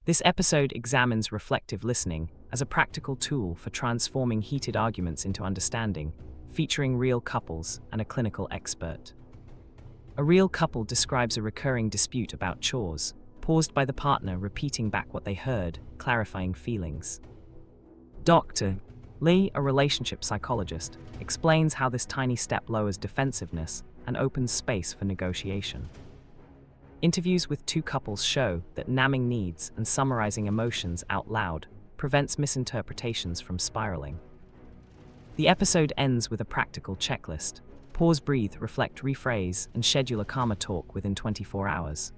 This episode examines reflective listening as a practical tool for transforming heated arguments into understanding, featuring real couples and a clinical expert. A real couple describes a recurring dispute about chores, paused by the partner repeating back what they heard, clarifying feelings. Dr. Lee, a relationship psychologist, explains how this tiny step lowers defensiveness and opens space for negotiation. Interviews with two couples show that naming needs and summarizing emotions out loud prevents misinterpretations from spiraling. The episode ends with a practical checklist: pause, breathe, reflect, rephrase, and schedule a calmer talk within 24 hours.